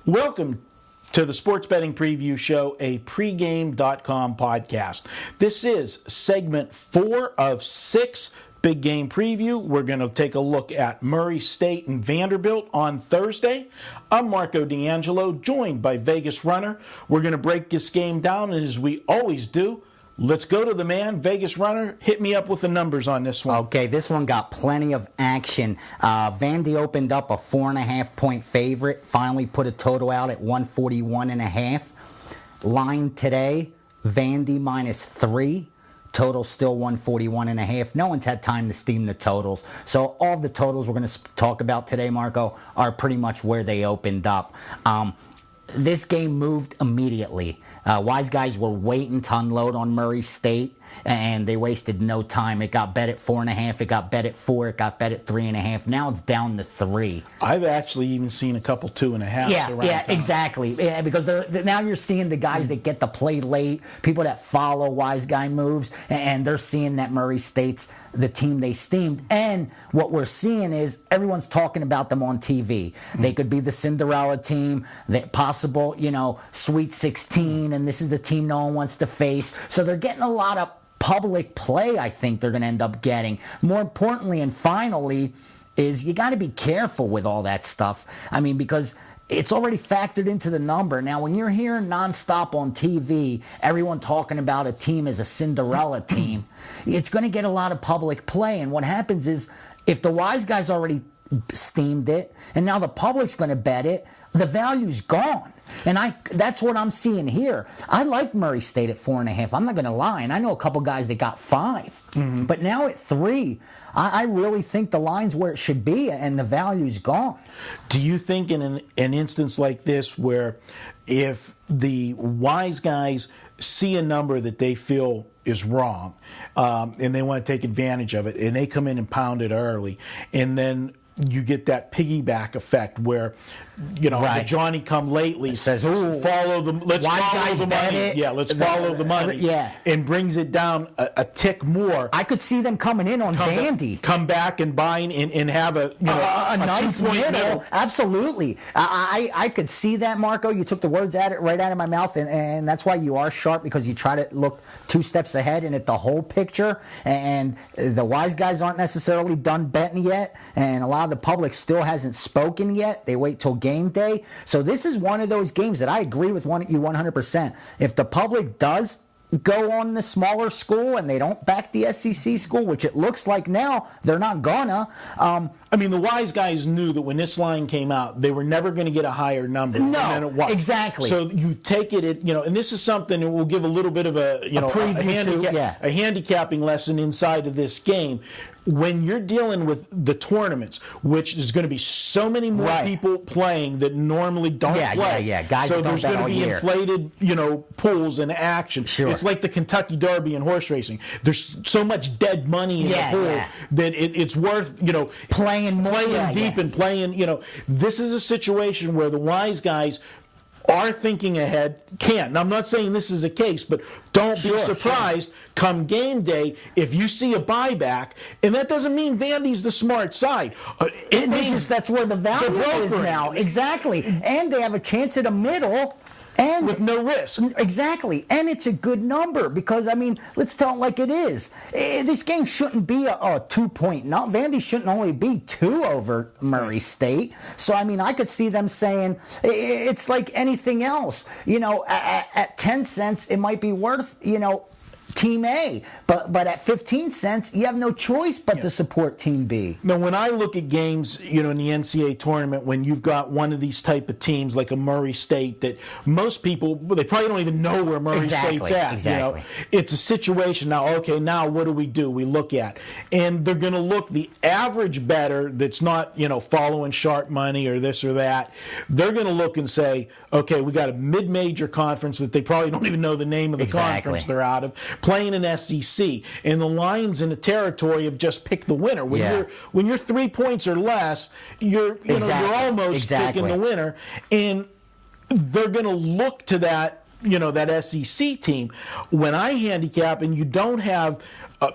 Welcome to the Sports Betting Preview Show, a pregame.com podcast. This is segment 4 of 6 Big Game Preview. We're going to take a look at Murray State and Vanderbilt on Thursday. I'm Marco D'Angelo, joined by Vegas Runner. We're going to break this game down, and as we always do, let's go to the man. Vegas Runner, hit me up with the numbers on this one. Okay, this one got plenty of action. Vandy opened up a 4.5-point favorite, finally put a total out at 141.5. Line today, Vandy -3. Total still 141.5. No one's had time to steam the totals. So all the totals we're going to talk about today, Marco, are pretty much where they opened up. This game moved immediately. Wise guys were waiting to unload on Murray State, and they wasted no time. It got bet at 4.5. It got bet at 4. It got bet at 3.5. Now it's down to 3. I've actually even seen a couple 2.5. Yeah, exactly. Yeah, because now you're seeing the guys that get to play late, people that follow wise guy moves, and they're seeing that Murray State's the team they steamed. And what we're seeing is everyone's talking about them on TV. They could be the Cinderella team, the possible, Sweet 16, and this is the team no one wants to face. So they're getting a lot of public play, I think they're going to end up getting. More importantly and finally is you got to be careful with all that stuff. I mean, because it's already factored into the number. Now, when you're hearing nonstop on TV, everyone talking about a team as a Cinderella team, it's going to get a lot of public play. And what happens is if the wise guys already steamed it and now the public's going to bet it, the value's gone. And that's what I'm seeing here. I like Murray State at 4.5. I'm not going to lie. And I know a couple guys that got 5. Mm-hmm. But now at 3, I really think the line's where it should be and the value's gone. Do you think in an instance like this where if the wise guys see a number that they feel is wrong and they want to take advantage of it and they come in and pound it early and then you get that piggyback effect where, the Johnny come lately says, let's follow the money. Yeah, let's follow the money. Yeah. And brings it down a tick more. I could see them coming in on Vandy. Come back and buying and have a nice middle. Absolutely. I could see that, Marco. You took the words right out of my mouth, and that's why you are sharp, because you try to look 2 steps ahead and at the whole picture. And the wise guys aren't necessarily done betting yet, and a lot of the public still hasn't spoken yet. They wait till game day. So this is one of those games that I agree with you 100%. If the public does go on the smaller school and they don't back the SEC school, which it looks like now they're not gonna. The wise guys knew that when this line came out, they were never going to get a higher number than it was. Exactly. So you take it, and this is something that will give a little bit of a handicapping lesson inside of this game. When you're dealing with the tournaments, which is going to be so many more people playing that normally don't play. Guys so that don't there's going to be inflated, pools and action. Sure. It's like the Kentucky Derby in horse racing. There's so much dead money in the pool that it's worth, playing deep and playing. This is a situation where the wise guys are thinking ahead, can. Now, I'm not saying this is a case, but don't be surprised come game day if you see a buyback, and that doesn't mean Vandy's the smart side. It means that's where the value is now. Exactly. And they have a chance at a middle. And with no risk. Exactly. And it's a good number because, let's tell it like it is. This game shouldn't be a 2-point. Vandy shouldn't only be 2 over Murray State. So, I could see them saying it's like anything else. At 10 cents, it might be worth, Team A, but at 15 cents, you have no choice but to support Team B. Now, when I look at games, in the NCAA tournament, when you've got one of these type of teams like a Murray State that most people, they probably don't even know where Murray State's at. Exactly. It's a situation now, now what do? We look at. And they're going to look, the average bettor that's not, following sharp money or this or that, they're going to look and say, okay, we got a mid-major conference that they probably don't even know the name of the conference they're out of, playing an SEC, and the line's in the territory of just pick the winner. When you're 3 points or less, you're almost picking the winner, and they're going to look to that that SEC team. When I handicap and you don't have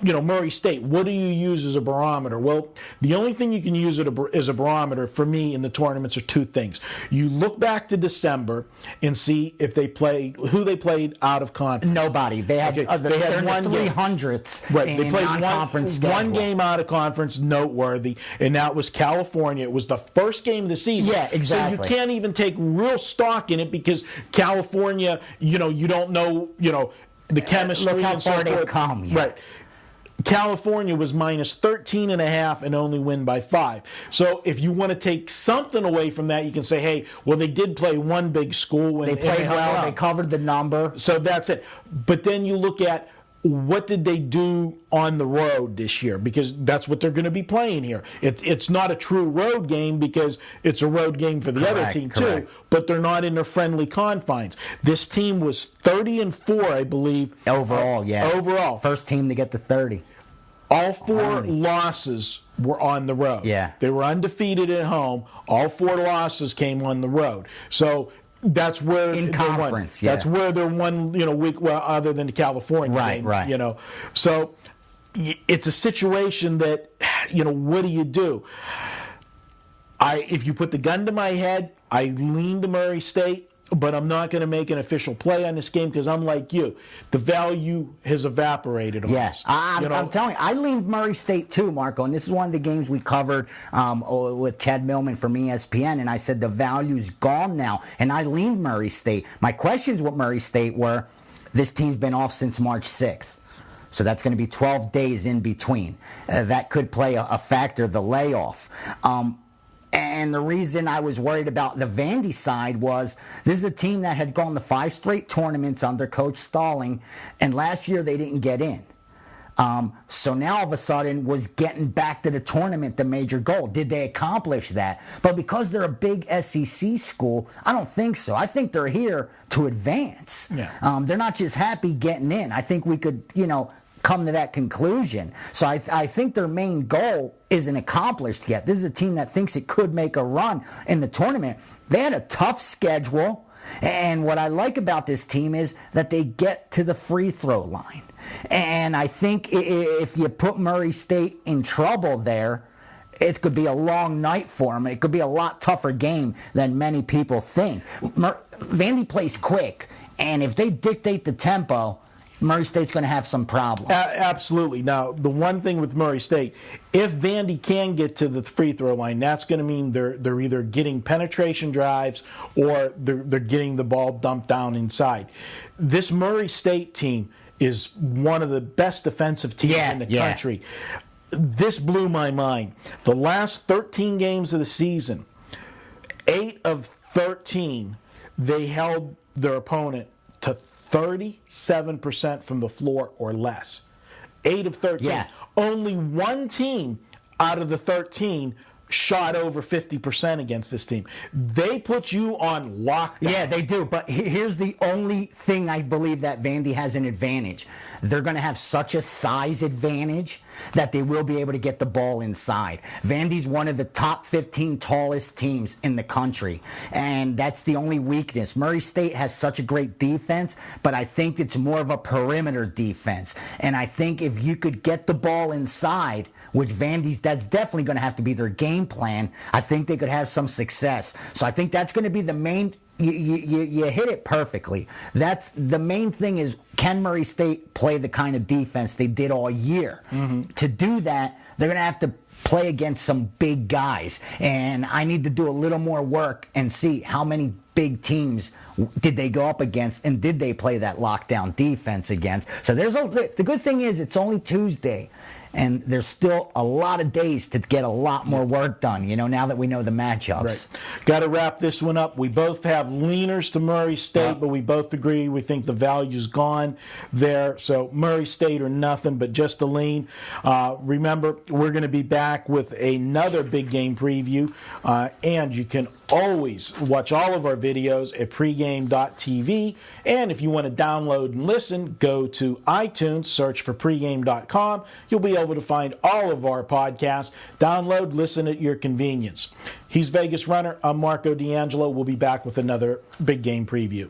Murray State, what do you use as a barometer? Well, the only thing you can use as a barometer for me in the tournaments are two things. You look back to December and see if who they played out of conference. Nobody. They had, they had one 300s right. in They played non-conference one game out of conference, noteworthy, and that was California. It was the first game of the season. Yeah, exactly. So you can't even take real stock in it because California, you don't know, the chemistry. Look how and so far they've forth. come. Yeah. Right. California was minus 13.5 and only win by 5. So if you want to take something away from that, you can say, hey, well, they did play one big school. They played well. They covered the number. So that's it. But then you look at what did they do on the road this year? Because that's what they're going to be playing here. It's not a true road game because it's a road game for the other team too, but they're not in their friendly confines. This team was 30-4, I believe. Overall, yeah. Overall. First team to get to 30. All 4 losses were on the road. Yeah. They were undefeated at home. All 4 losses came on the road. So that's where in conference, That's where they're one, week other than the California game, right. So it's a situation that, what do you do? If you put the gun to my head, I lean to Murray State, but I'm not going to make an official play on this game because I'm like you. The value has evaporated on Yes, I'm telling you, I leaned Murray State too, Marco, and this is one of the games we covered with Chad Millman from ESPN, and I said the value's gone now, and I leaned Murray State. My questions with Murray State were, this team's been off since March 6th. So that's going to be 12 days in between. That could play a factor, the layoff. And the reason I was worried about the Vandy side was this is a team that had gone to 5 straight tournaments under Coach Stalling, and last year they didn't get in. So now all of a sudden was getting back to the tournament the major goal. Did they accomplish that? But because they're a big SEC school, I don't think so. I think they're here to advance. Yeah. They're not just happy getting in. I think we could, come to that conclusion. So I think their main goal isn't accomplished yet. This is a team that thinks it could make a run in the tournament. They had a tough schedule, and what I like about this team is that they get to the free throw line. And I think if you put Murray State in trouble there, it could be a long night for them. It could be a lot tougher game than many people think. Vandy plays quick, and if they dictate the tempo, Murray State's going to have some problems. Absolutely. Now, the one thing with Murray State, if Vandy can get to the free throw line, that's going to mean they're either getting penetration drives or they're getting the ball dumped down inside. This Murray State team is one of the best defensive teams in the country. This blew my mind. The last 13 games of the season, 8 of 13, they held their opponent to 37% from the floor or less. 8 of 13. Yeah. Only one team out of the 13 shot over 50% against this team. They put you on lockdown. Yeah, they do. But here's the only thing I believe that Vandy has an advantage. They're going to have such a size advantage that they will be able to get the ball inside. Vandy's one of the top 15 tallest teams in the country, and that's the only weakness. Murray State has such a great defense, but I think it's more of a perimeter defense. And I think if you could get the ball inside, which that's definitely going to have to be their game plan, I think they could have some success. So I think that's going to be the main. You hit it perfectly. That's the main thing is, can Murray State play the kind of defense they did all year? Mm-hmm. To do that, they're going to have to play against some big guys. And I need to do a little more work and see how many big teams did they go up against and did they play that lockdown defense against. So the good thing is it's only Tuesday. And there's still a lot of days to get a lot more work done, now that we know the matchups. Right. Got to wrap this one up. We both have leaners to Murray State, but we both agree we think the value's gone there. So Murray State or nothing, but just a lean. Remember, we're going to be back with another big game preview, and you can always watch all of our videos at pregame.tv. And if you want to download and listen, go to iTunes, search for pregame.com. You'll be able to find all of our podcasts. Download, listen at your convenience. He's Vegas Runner. I'm Marco D'Angelo. We'll be back with another big game preview.